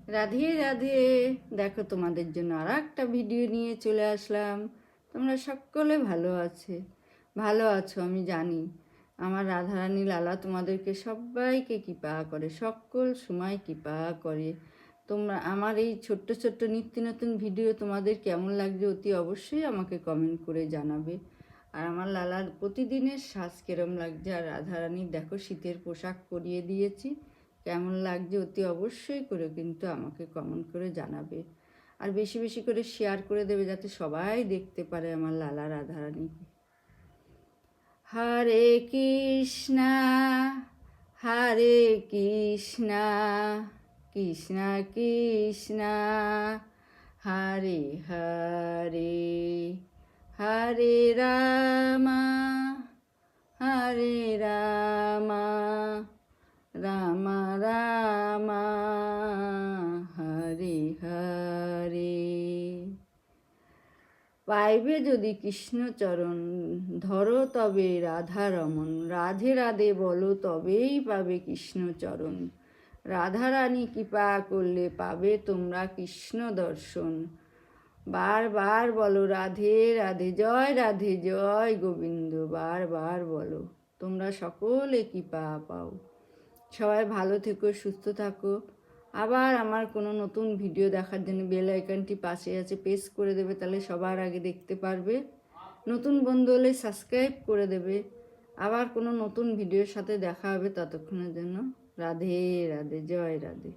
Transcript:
রাধে রাধে। দেখো, তোমাদের জন্য আর একটা ভিডিও নিয়ে চলে আসলাম। তোমরা সকলে ভালো আছো আমি জানি। আমার রাধারানী লালা তোমাদেরকে সবাইকে কৃপা করে, সকল সময় কৃপা করে। তোমরা আমার এই ছোট্ট ছোট্ট নিত্য নতুন ভিডিও তোমাদের কেমন লাগছে অতি অবশ্যই আমাকে কমেন্ট করে জানাবে। আর আমার লালার প্রতিদিনের সাজ কেরম লাগছে, আর রাধারানীর দেখো শীতের পোশাক পরিয়ে দিয়েছি, কেমন লাগছে অতি অবশ্যই করে কিন্তু আমাকে কমেন্ট করে জানাবে। আর বেশি বেশি করে শেয়ার করে দেবে যাতে সবাই দেখতে পারে আমার লালা রাধারানীকে। হরে কৃষ্ণা হরে কৃষ্ণা কৃষ্ণা কৃষ্ণা হরে হরে হরে রামা হরে রামা রাম রাম হরে হরে। পাইবে যদি কৃষ্ণচরণ, ধরো তবে রাধারমণ। রাধে রাধে বলো তবেই পাবে কৃষ্ণচরণ। রাধারানী কৃপা করলে পাবে তোমরা কৃষ্ণ দর্শন। বারবার বলো রাধে রাধে, জয় রাধে জয় গোবিন্দ, বারবার বলো, তোমরা সকলে কৃপা পাও। সবাই ভালো থেকো, সুস্থ থাকো। আবার আমার কোনো নতুন ভিডিও দেখার জন্য বেল আইকনটি পাশে আছে, প্রেস করে দেবে, তাহলে সবার আগে দেখতে পারবে। নতুন বন্ধু হলে সাবস্ক্রাইব করে দেবে। আবার কোনো নতুন ভিডিওর সাথে দেখা হবে, ততক্ষণের জন্য রাধে রাধে, জয় রাধে।